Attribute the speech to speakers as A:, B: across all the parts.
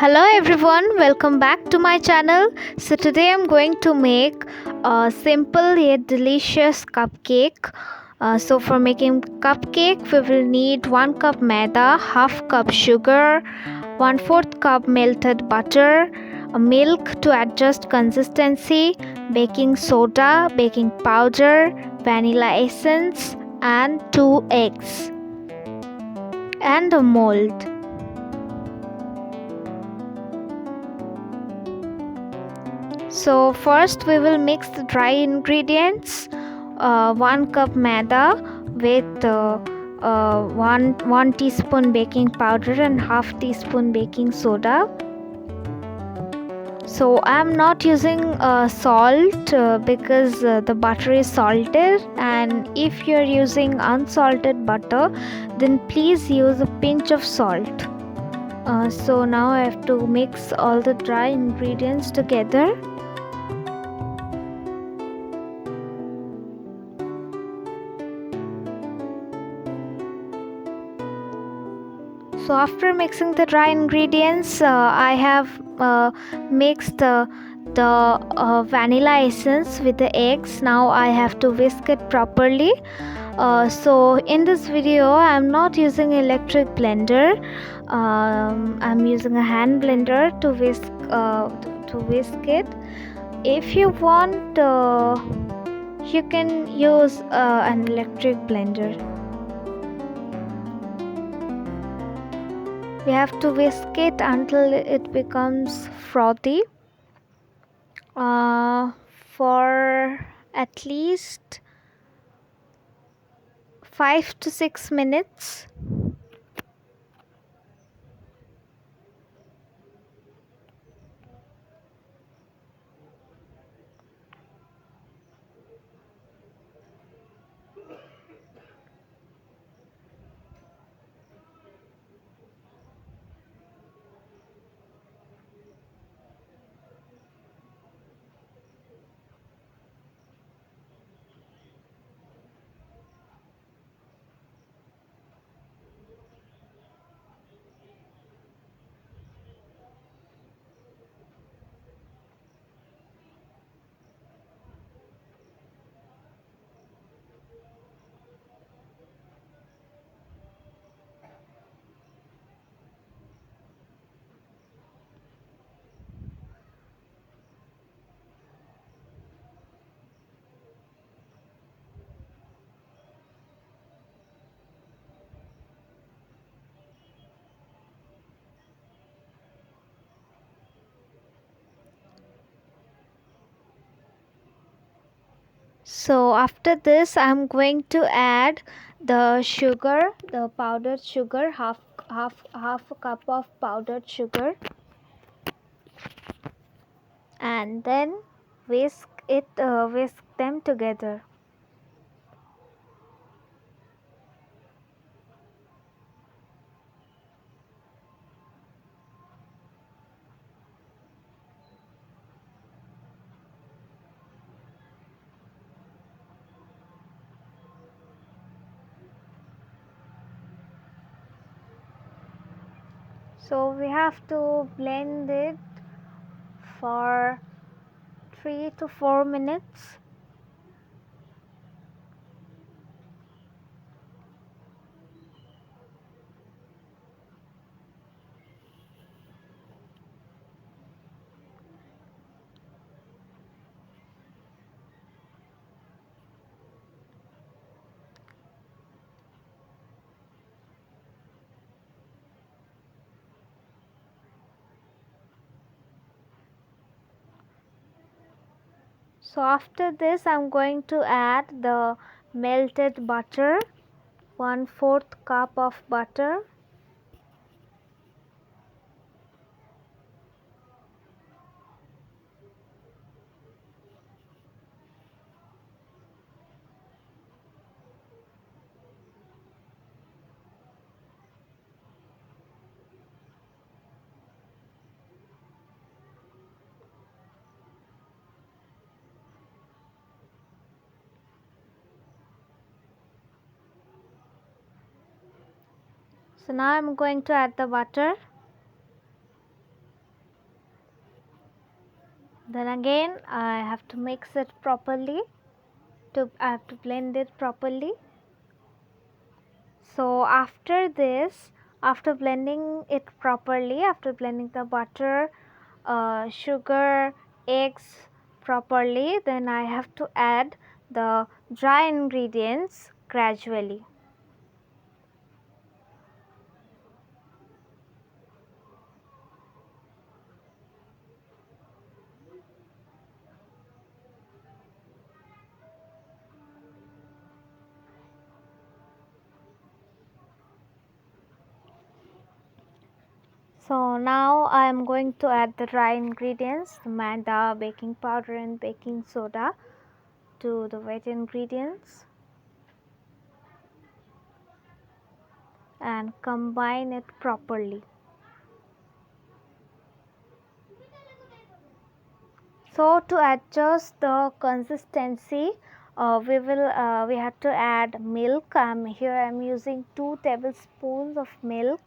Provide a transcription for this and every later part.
A: Hello everyone, welcome back to my channel. So today I'm going to make a simple yet delicious cupcake. So for making cupcake we will need 1 cup maida, half cup sugar, 1/4 cup melted butter, milk to adjust consistency, baking soda, baking powder, vanilla essence and 2 eggs and a mold. So first we will mix the dry ingredients. 1 cup maida with 1 teaspoon baking powder and half teaspoon baking soda. So I am not using salt because the butter is salted, and if you are using unsalted butter then please use a pinch of salt. So now I have to mix all the dry ingredients together. So after mixing the dry ingredients, I have mixed the vanilla essence with the eggs. Now I have to whisk it properly. So in this video I am not using electric blender. I'm using a hand blender to whisk it. If you want, you can use an electric blender. We have to whisk it until it becomes frothy for at least 5 to 6 minutes. So after this I'm going to add the sugar, the powdered sugar, half a cup of powdered sugar, and then whisk them together. So we have to blend it for 3 to 4 minutes. So after this I'm going to add the melted butter, 1/4 cup of butter, so now I'm going to add the butter. Then again I have to mix it properly. I have to blend it properly. So after this, after blending it properly, after blending the butter, sugar, eggs properly, then I have to add the dry ingredients gradually. So now I am going to add the dry ingredients, the maida, baking powder and baking soda to the wet ingredients and combine it properly. So to adjust the consistency, we have to add milk. Here I am using 2 tablespoons of milk.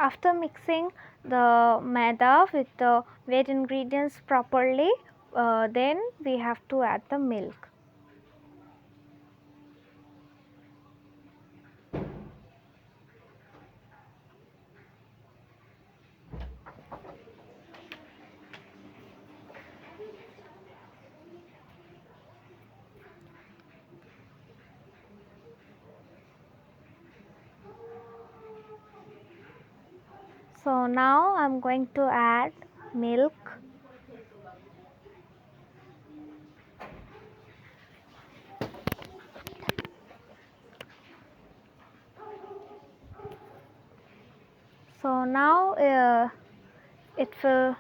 A: After mixing the maida with the wet ingredients properly, then we have to add the milk. So now I am going to add milk. So now it will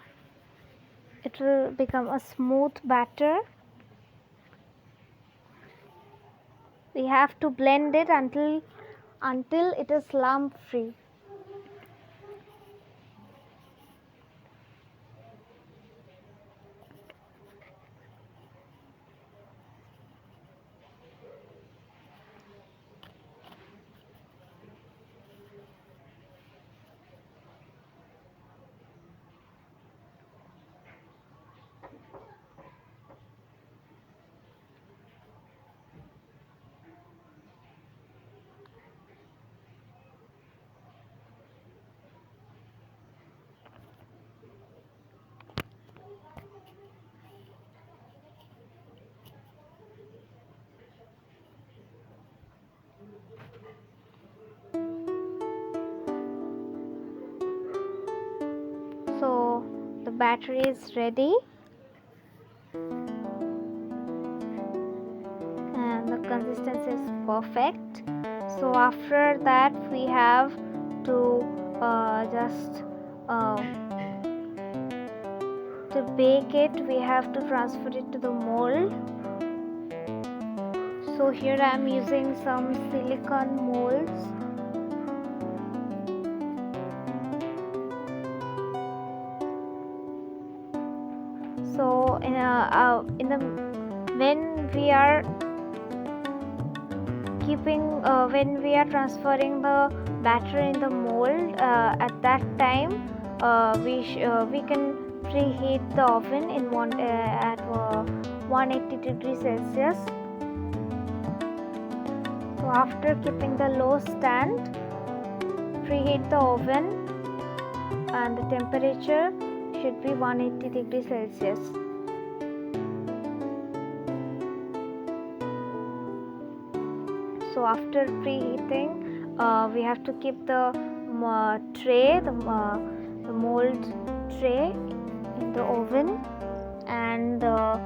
A: become a smooth batter. We have to blend it until it is lump free. So the batter is ready and the consistency is perfect. So after that we have to just to bake it. We have to transfer it to the mold. So here I am using some silicone molds. So in the when we are when we are transferring the batter in the mold, at that time we can preheat the oven in at 180 degrees Celsius. So after keeping the low stand, preheat the oven and the temperature should be 180 degrees Celsius. So after preheating, we have to keep the tray, the mold tray in the oven, and the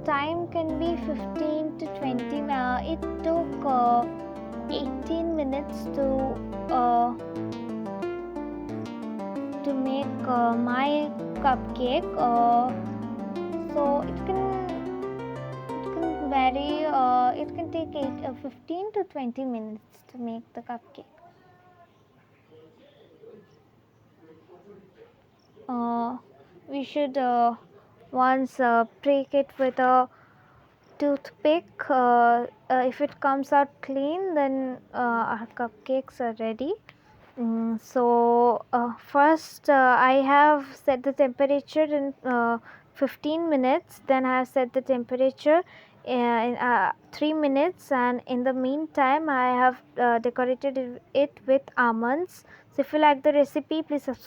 A: time can be 15 to 20 minutes. It took 18 minutes to make my cupcake. So it can vary. It can take 15 to 20 minutes to make the cupcake. uh, we should once prick it with a toothpick. If it comes out clean, then our cupcakes are ready. First, I have set the temperature in 15 minutes. Then I have set the temperature in 3 minutes, and in the meantime I have decorated it with almonds. So if you like the recipe, please subscribe.